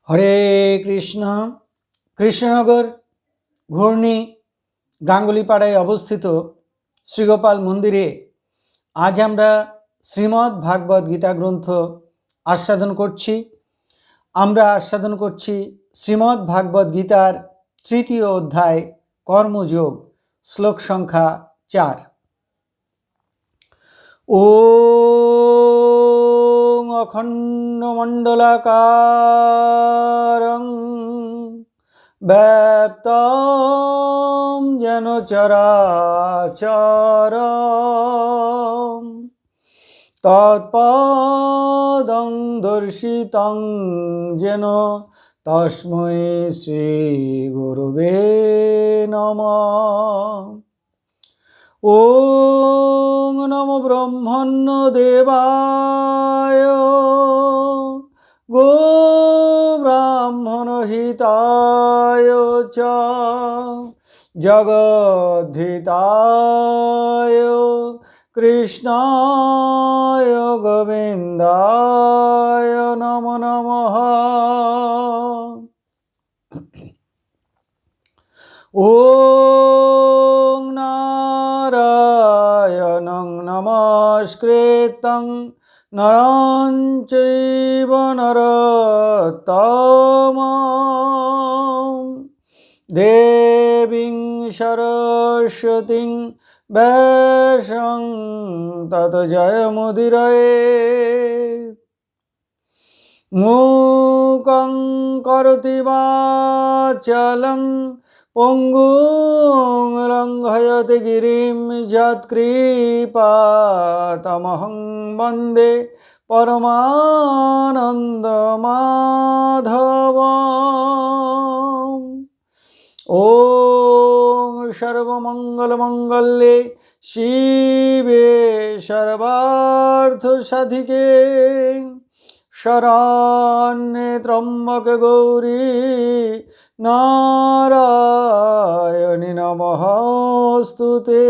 হরে কৃষ্ণ। কৃষ্ণনগর ঘূর্ণি গাঙ্গুলিপাড়ায় অবস্থিত শ্রীগোপাল মন্দিরে আজ আমরা শ্রীমদ্ ভাগবত গীতা গ্রন্থ আস্বাদন করছি। আমরা আস্বাদন করছি শ্রীমদ্ ভাগবত গীতার তৃতীয় অধ্যায় কর্মযোগ, শ্লোক সংখ্যা 4। ওম অখণ্ডমণ্ডলাকারং ব্যাপ্তং যেন চরাচরম তৎপদং দর্শিতং যেন তস্मै শ্রী গুরুবে নমঃ। ওং নমো ব্রহ্মণ্য দেবায় গো ব্রাহ্মণ হিতায় চ জগদ্ধিতায় কৃষ্ণায় গোবিন্দায় নমো নমঃ। ওং নারায়ণং নমস্কৃত্যং নরং চৈব নরোত্তমং দেবীং সরস্বতীং ব্যাসং তত জয়মুদীরয়েৎ। মূকং করোতি বাচালং পঙ্গুং লঙ্ঘয়তে গিরিম যৎকৃপাতমহং বন্দে পরমানন্দমাধবম। ওং সর্বমঙ্গলমঙ্গলে শিবে সর্বার্থসাধিকে শরণ্যে ত্র্যম্বকে গৌরী নারায়ণী নমস্তুতে।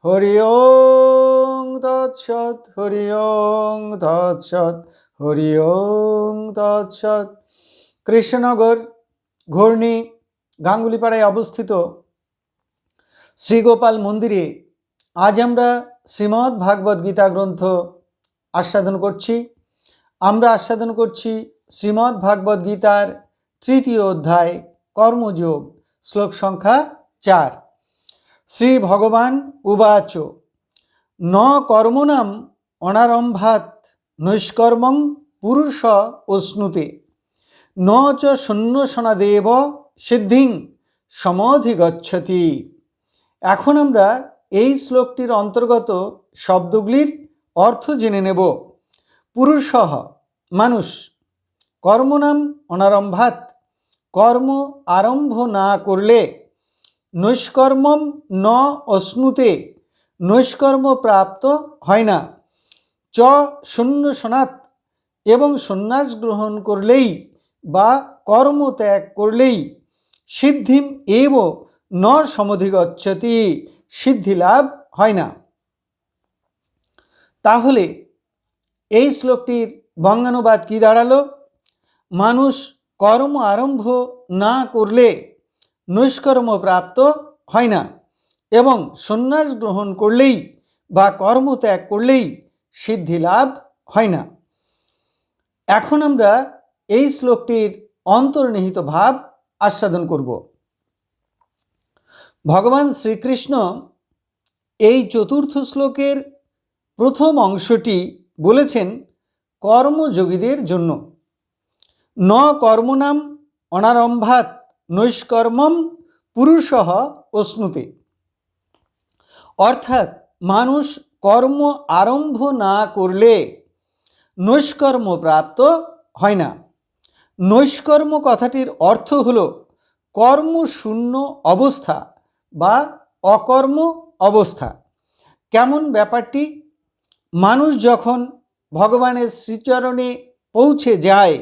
হরি ওং তৎসৎ, হরি ওং তৎসৎ, হরি ওং তৎসৎ। কৃষ্ণনগর ঘূর্ণি গাঙ্গুলিপাড়ায় অবস্থিত শ্রীগোপাল মন্দিরে আজ আমরা শ্রীমদ্ ভাগবত গীতা গ্রন্থ আস্বাদন করছি। আমরা আস্বাদন করছি শ্রীমদ্ ভাগবত গীতার তৃতীয় অধ্যায় কর্মযোগ, শ্লোক সংখ্যা 4। শ্রী ভগবান উবাচ ন কর্মণাম অনারম্ভাৎ নৈষ্কর্মং পুরুষ অশ্নুতে ন চ শূন্যসনাদেব সিদ্ধিং সমধিগচ্ছতি। এখন আমরা এই শ্লোকটির অন্তর্গত শব্দগুলির অর্থ জেনে নেব। পুরুষঃ মানুষ, কর্মনাম অনারম্ভাৎ কর্ম আরম্ভ না করলে, নৈষ্কর্মম ন অশ্নুতে নৈষ্কর্ম প্রাপ্ত হয় না, চ শূন্যসনাৎ এবং সন্ন্যাস গ্রহণ করলেই বা কর্ম ত্যাগ করলেই, সিদ্ধিম এব ন সমধিগচ্ছতি সিদ্ধি লাভ হয় না। তাহলে এই শ্লোকটির বঙ্গানুবাদ কি দাঁড়ালো? মানুষ কর্ম আরম্ভ না করলে নৈষ্কর্ম প্রাপ্ত হয় না এবং সন্ন্যাস গ্রহণ করলেই বা কর্ম ত্যাগ করলেই সিদ্ধি লাভ হয় না। এখন আমরা এই শ্লোকটির অন্তর্নিহিত ভাব আস্বাদন করব। ভগবান শ্রীকৃষ্ণ এই চতুর্থ শ্লোকের প্রথম অংশটি বলেছেন কর্মযোগীদের জন্য। ন কর্মণাম অনারম্ভাৎ নৈষ্কর্মম পুরুষঃ অশ্নুতে, অর্থাৎ মানুষ কর্ম আরম্ভ না করলে নৈষ্কর্ম প্রাপ্ত হয় না। নৈষ্কর্ম কথাটির অর্থ হল কর্মশূন্য অবস্থা বা অকর্ম অবস্থা। কেমন ব্যাপারটি? মানুষ যখন ভগবানের শ্রীচরণে পৌঁছে যায়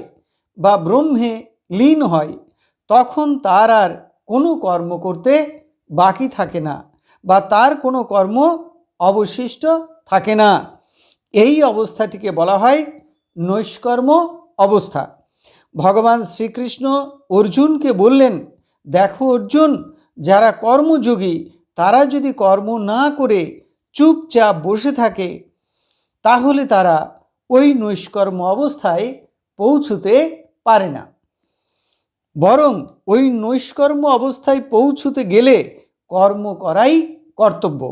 বা ব্রহ্মে লীন হয়, তখন তার আর কোনো কর্ম করতে বাকি থাকে না বা তার কোনো কর্ম অবশিষ্ট থাকে না। এই অবস্থাটিকে বলা হয় নৈষ্কর্ম অবস্থা। ভগবান শ্রীকৃষ্ণ অর্জুনকে বললেন, দেখো অর্জুন, যারা কর্মযোগী তারা যদি কর্ম না করে চুপচাপ বসে থাকে তাহলে তারা ওই নৈষ্কর্ম অবস্থায় পৌঁছতে পারে না। বরং ওই নৈষ্কর্ম অবস্থায় পৌঁছতে গেলে কর্ম করাই কর্তব্য।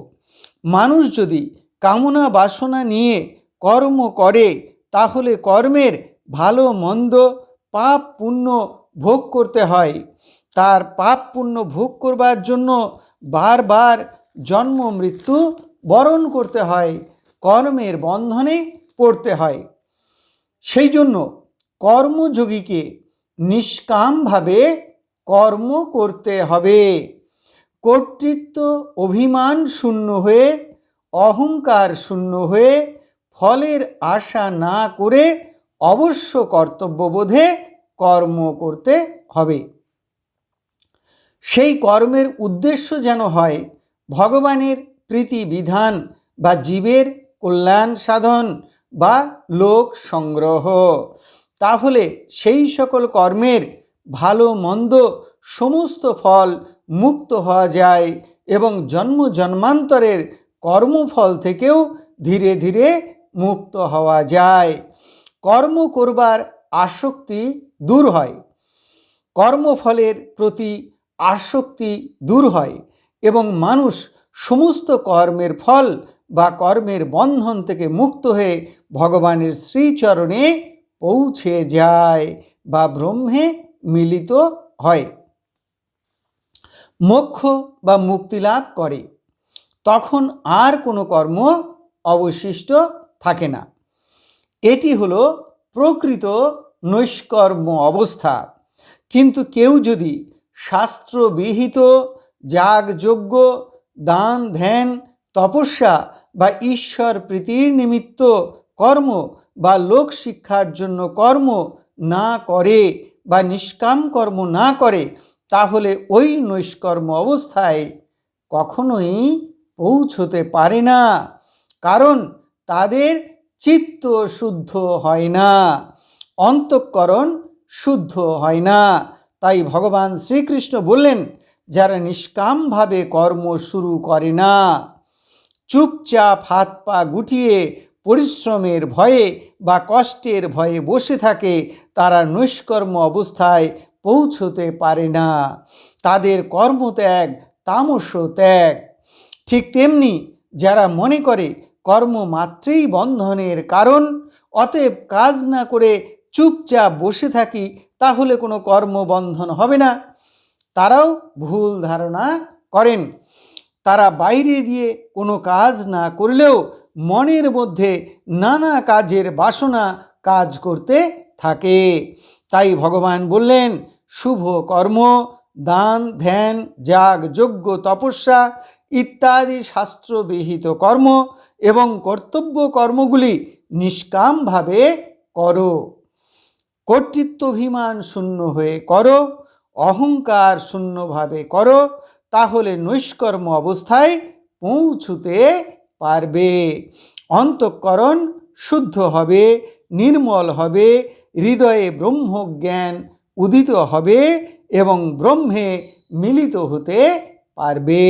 মানুষ যদি কামনা বাসনা নিয়ে কর্ম করে তাহলে কর্মের ভালো মন্দ পাপ পুণ্য ভোগ করতে হয়। তার পাপ পুণ্য ভোগ করবার জন্য বারবার জন্ম মৃত্যু বরণ করতে হয়, কর্মের বন্ধনে পড়তে হয়। সেই জন্য কর্মযোগীকে নিষ্কামভাবে কর্ম করতে হবে। কর্তৃত্ব অভিমান শূন্য হয়ে, অহংকার শূন্য হয়ে, ফলের আশা না করে অবশ্য কর্তব্যবোধে কর্ম করতে হবে। সেই কর্মের উদ্দেশ্য যেন হয় ভগবানের প্রীতি বিধান বা জীবের কল্যাণ সাধন বা লোক সংগ্রহ। তাহলে সেই সকল কর্মের ভালো মন্দ সমস্ত ফল মুক্ত হওয়া যায় এবং জন্ম জন্মান্তরের কর্মফল থেকেও ধীরে ধীরে মুক্ত হওয়া যায়। কর্ম করবার আসক্তি দূর হয়, কর্মফলের প্রতি আসক্তি দূর হয় এবং মানুষ সমস্ত কর্মের ফল বা কর্মের বন্ধন থেকে মুক্ত হয়ে ভগবানের শ্রীচরণে পৌঁছে যায় বা ব্রহ্মে মিলিত হয়, মোক্ষ বা মুক্তি লাভ করে। তখন আর কোনো কর্ম অবশিষ্ট থাকে না। এটি হলো প্রকৃত নৈষ্কর্ম অবস্থা। কিন্তু কেউ যদি শাস্ত্রবিহিত যাগযজ্ঞ, দান ধ্যান, তপস্যা বা ঈশ্বর প্রীতির নিমিত্ত কর্ম বা লোক শিক্ষার জন্য কর্ম না করে বা নিষ্কাম কর্ম না করে তাহলে ওই নৈষ্কর্ম অবস্থায় কখনোই পৌঁছতে পারে না, কারণ তাদের চিত্ত শুদ্ধ হয় না, অন্তঃকরণ শুদ্ধ হয় না। তাই ভগবান শ্রীকৃষ্ণ বললেন, যারা নিষ্কামভাবে কর্ম শুরু করে না, চুপচাপ হাত পা গুটিয়ে পরিশ্রমের ভয়ে বা কষ্টের ভয়ে বসে থাকে, তারা নৈষ্কর্ম অবস্থায় পৌঁছতে পারে না। তাদের কর্মত্যাগ তামস ত্যাগ। ঠিক তেমনি যারা মনে করে কর্ম মাত্রেই বন্ধনের কারণ, অতএব কাজ না করে চুপচাপ বসে থাকি তাহলে কোনো কর্মবন্ধন হবে না, তারাও ভুল ধারণা করেন। তারা বাইরে দিয়ে কোনো কাজ না করলেও মনের মধ্যে নানা কাজের বাসনা কাজ করতে থাকে। তাই ভগবান বললেন, শুভ কর্ম, দান ধ্যান, যাগ যজ্ঞ, তপস্যা ইত্যাদি শাস্ত্রবিহিত কর্ম এবং কর্তব্য কর্মগুলি নিষ্কামভাবে করো। কর্তৃত্বাভিমান শূন্য হয়ে করো, অহংকার শূন্যভাবে করো, তাহলে নৈষ্কর্ম অবস্থায় পৌঁছতে পারবে। অন্তঃকরণ শুদ্ধ হবে, নির্মল হবে, হৃদয়ে ব্রহ্মজ্ঞান উদিত হবে এবং ব্রহ্মে মিলিত হতে পারবে।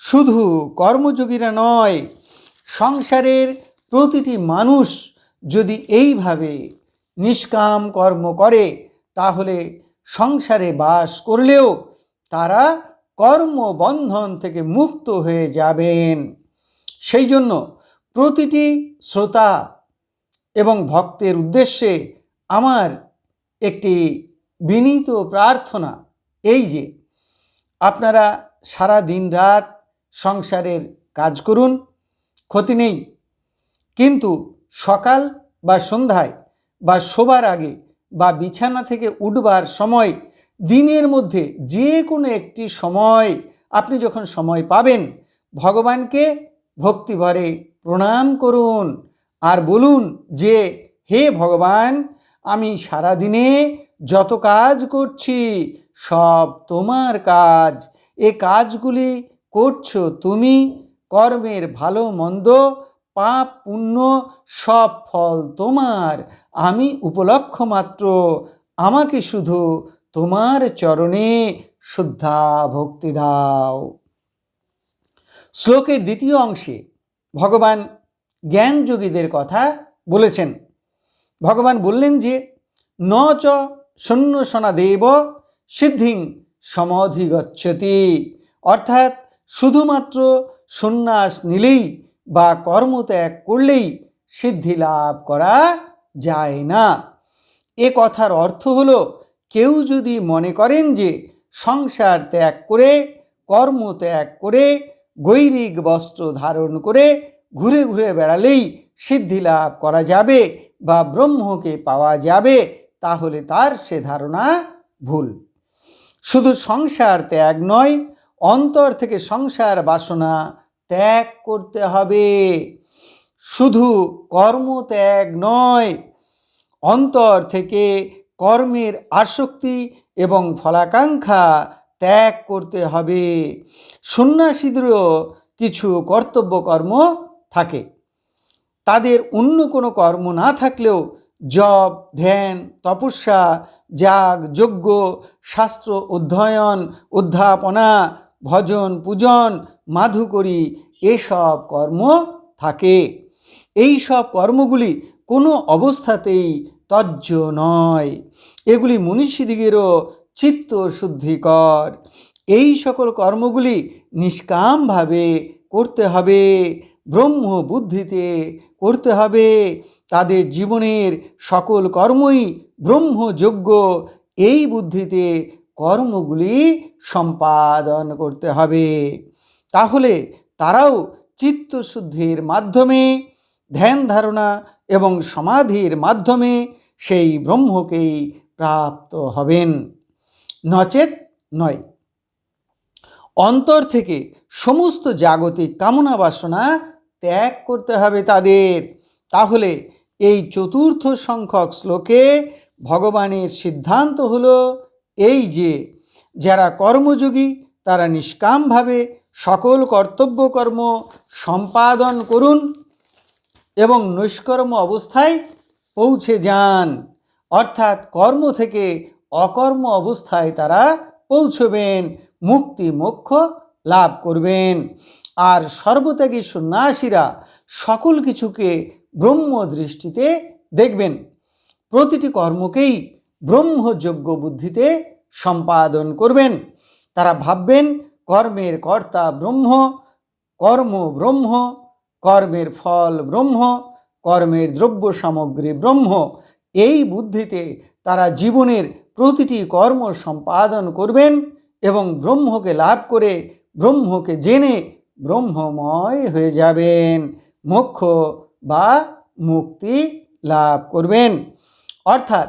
শুধু কর্মযোগীরা নয়, সংসারের প্রতিটি মানুষ যদি এইভাবে নিষ্কাম কর্ম করে তাহলে সংসারে বাস করলেও তারা কর্মবন্ধন থেকে মুক্ত হয়ে যাবেন। সেই জন্য প্রতিটি শ্রোতা এবং ভক্তের উদ্দেশ্যে আমার একটি বিনীত প্রার্থনা, এই যে আপনারা সারা দিন রাত সংসারের কাজ করুন, ক্ষতি নেই, কিন্তু সকাল বা সন্ধ্যায় বা শোবার আগে বা বিছানা থেকে উঠবার সময় দিনের মধ্যে যে কোনো একটি সময় আপনি যখন সময় পাবেন ভগবানকে ভক্তিভরে প্রণাম করুন আর বলুন যে, হে ভগবান, আমি সারাদিনে যত কাজ করছি সব তোমার কাজ, এ কাজগুলি করছো তুমি, কর্মের ভালো মন্দ পাপ পুণ্য সব ফল তোমার, আমি উপলক্ষ মাত্র, আমাকে শুধু তোমার চরণে শুদ্ধা ভক্তি দাও। শ্লোকের দ্বিতীয় অংশে ভগবান জ্ঞানযোগীদের কথা বলেছেন। ভগবান বললেন যে ন চ সন্ন্যাসনাদেব সিদ্ধিং সমধিগচ্ছতি, অর্থাৎ শুধুমাত্র সন্ন্যাস নিলেই বা কর্মত্যাগ করলেই সিদ্ধি লাভ করা যায় না। এ কথার অর্থ হলো, কেউ যদি মনে করেন যে সংসার ত্যাগ করে, কর্ম ত্যাগ করে, গৈরিক বস্ত্র ধারণ করে ঘুরে ঘুরে বেড়ালেই সিদ্ধি লাভ করা যাবে বা ব্রহ্মকে পাওয়া যাবে, তাহলে তার সে ধারণা ভুল। শুধু সংসার ত্যাগ নয়, অন্তর থেকে সংসার বাসনা ত্যাগ করতে হবে। শুধু কর্ম ত্যাগ নয়, অন্তর থেকে কর্মের আসক্তি এবং ফলাকাঙ্ক্ষা ত্যাগ করতে হবে। সন্ন্যাসীদেরও কিছু কর্তব্য কর্ম থাকে, তাদের অন্য কোনো কর্ম না থাকলেও জপ, ধ্যান, তপস্যা, যাগ, যজ্ঞ, শাস্ত্র অধ্যয়ন, অধ্যাপনা, ভজন, পূজন, মাধুকরী এসব কর্ম থাকে। এই সব কর্মগুলি কোনো অবস্থাতেই ত্যায্য নয়, এগুলি মনীষীদিগেরও চিত্ত শুদ্ধিকর। এই সকল কর্মগুলি নিষ্কামভাবে করতে হবে, ব্রহ্ম বুদ্ধিতে করতে হবে। তাদের জীবনের সকল কর্মই ব্রহ্মযোগ্য, এই বুদ্ধিতে কর্মগুলি সম্পাদন করতে হবে। তাহলে তারাও চিত্তশুদ্ধির মাধ্যমে, ধ্যান ধারণা এবং সমাধির মাধ্যমে সেই ব্রহ্মকেই প্রাপ্ত হবেন, নচেত নয়। অন্তর থেকে সমস্ত জাগতিক কামনা বাসনা ত্যাগ করতে হবে তাদের। তাহলে এই চতুর্থ সংখ্যক শ্লোকে ভগবানের সিদ্ধান্ত হলো এই যে, যারা কর্মযোগী তারা নিষ্কামভাবে সকল কর্তব্য কর্ম সম্পাদন করুন এবং নৈষ্কর্ম অবস্থায় পৌঁছে যান, অর্থাৎ কর্ম থেকে অকর্ম অবস্থায় তারা পৌঁছবেন, মুক্তি মোক্ষ লাভ করবেন। আর সর্বত্যাগী সন্ন্যাসীরা সকল কিছুকে ব্রহ্ম দৃষ্টিতে দেখবেন, প্রতিটি কর্মকেই ব্রহ্মযোগ্য বুদ্ধিতে সম্পাদন করবেন। তারা ভাববেন কর্মের কর্তা ব্রহ্ম, কর্ম ব্রহ্ম, কর্মের ফল ব্রহ্ম, কর্মের দ্রব্য সামগ্রী ব্রহ্ম। এই বুদ্ধিতে তারা জীবনের প্রতিটি কর্ম সম্পাদন করবেন এবং ব্রহ্মকে লাভ করে, ব্রহ্মকে জেনে ব্রহ্মময় হয়ে যাবেন, মোক্ষ বা মুক্তি লাভ করবেন। অর্থাৎ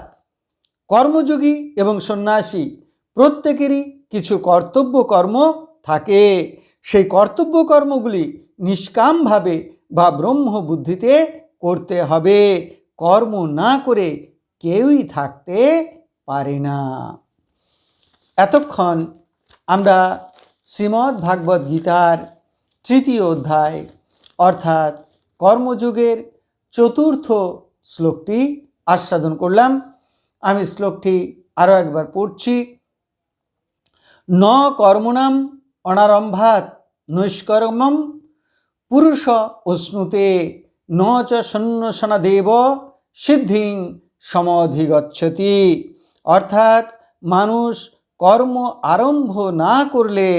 কর্মযোগী এবং সন্ন্যাসী প্রত্যেকেরই কিছু কর্তব্য কর্ম থাকে। সেই কর্তব্য কর্মগুলি নিষ্কামভাবে বা ব্রহ্ম বুদ্ধিতে করতে হবে। কর্ম না করে কেউই থাকতে পারে না। এতক্ষণ আমরা শ্রীমদ্ ভাগবত গীতার তৃতীয় অধ্যায় অর্থাৎ কর্মযোগের চতুর্থ শ্লোকটি আস্বাদন করলাম। আমি শ্লোকটি আরও একবার পড়ছি। ন কর্মণাম অনারম্ভাৎ নৈষ্কর্মম পুরুষ উষ্ণুতে ন চ সন্ন্যাসনাদেব সিদ্ধিং সমধিগচ্ছতি, অর্থাৎ মানুষ কর্ম আরম্ভ না করলে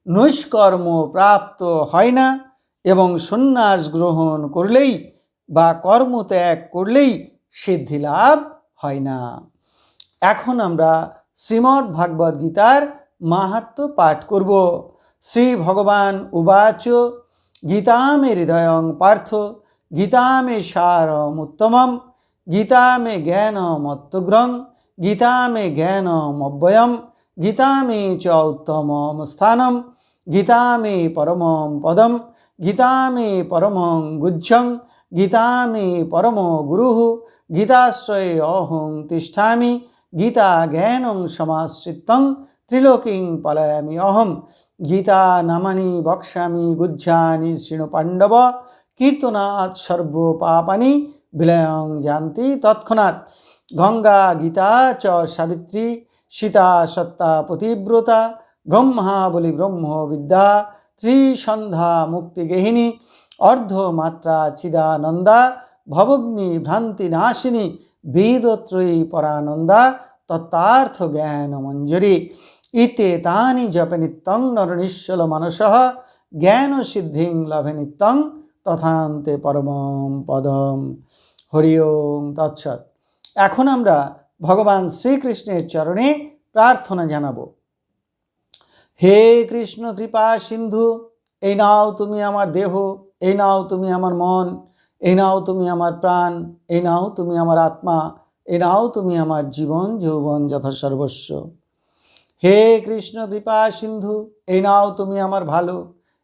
নৈষ্কর্ম প্রাপ্ত হয় না এবং সন্ন্যাস গ্রহণ করলেই বা কর্মত্যাগ করলেই সিদ্ধি লাভ হয় না। এখন আমরা শ্রীমদ্ ভাগবত গীতার মাহাত্ম্য পাঠ করব। শ্রী ভগবান উবাচ গীতা মে হৃদয়ং পার্থ গীতা মে সারমুত্তমম গীতা মে জ্ঞানমত্যগ্রং গীতা মে জ্ঞানমব্যয়ম গীতা মে চ উত্তমম স্থানম গীতা মে পরমম পদম গীতা মে পরমং গুহ্যং গীতা মে পরম গুরুঃ গীতাশ্রয়ে অহং তিষ্ঠামি গীতা জ্ঞানং সমাশ্রিতং ত্রিলোকিং পলায়ামি অহম গীতা নামানি বক্ষ্যামি গুহ্যানি শৃণু পাণ্ডব কীর্তনাৎ সর্ব পাপানি বিলয়ং জানতি তৎক্ষণাৎ। গঙ্গা গীতা চ সাবিত্রী সীতা সত্তা পতিব্রতা ব্রহ্মা বলি ব্রহ্ম বিদ্যা ত্রিসন্ধ্যা মুক্তিগেহিনী অর্ধমাত্রা চিদানন্দা ভবগ্নি ভ্রান্তি নাশিনী বেদত্রয়ী পরানন্দা তত্ত্বার্থ জ্ঞান মঞ্জরি ইতে তানি জপে নিত্যং নরনিশ্চল মানসঃ জ্ঞান সিদ্ধিং লভে নিত্যং তথান্তে পরমম পদম। হরি ওম তৎসৎ। এখন আমরা ভগবান শ্রীকৃষ্ণের চরণে প্রার্থনা জানাবো। হে কৃষ্ণ কৃপা সিন্ধু, এই নাও তুমি আমার দেহ, এই নাও তুমি আমার মন, এই নাও তুমি আমার প্রাণ, এই নাও তুমি আমার আত্মা, এই নাও তুমি আমার জীবন যৌবন যথা সর্বস্ব। হে কৃষ্ণ কৃপা সিন্ধু, এই নাও তুমি আমার ভালো,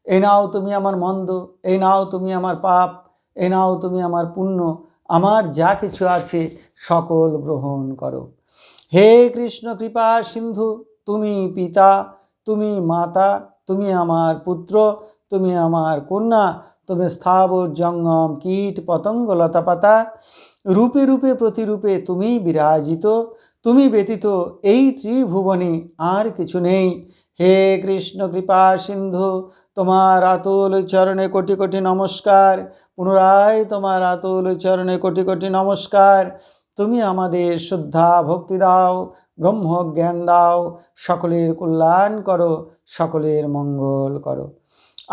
এই নাও তুমি আমার মন্দ, এই নাও তুমি আমার পাপ, এই নাও তুমি আমার পুণ্য, আমার যা কিছু আছে সকল গ্রহণ করো। হে কৃষ্ণ কৃপা সিন্ধু, তুমি পিতা, তুমি মাতা, তুমি আমার পুত্র, তুমি আমার কন্যা, তুমি স্থাবর জঙ্গম কীট পতঙ্গ লতাপাতা রূপে রূপে প্রতিরূপে তুমি বিরাজিত, তুমি ব্যতীত এই ত্রিভুবনে আর কিছু নেই। হে কৃষ্ণ কৃপা সিন্ধু, তোমার আতুল চরণে কোটি কোটি নমস্কার, পুনরায় তোমার আতুল চরণে কোটি কোটি নমস্কার। তুমি আমাদের শ্রদ্ধা ভক্তি দাও, ব্রহ্ম জ্ঞান দাও, সকলের কল্যাণ করো, সকলের মঙ্গল করো।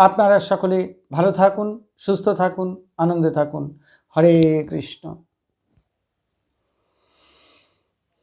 আপনারা সকলে ভালো থাকুন, সুস্থ থাকুন, আনন্দে থাকুন। হরে কৃষ্ণ।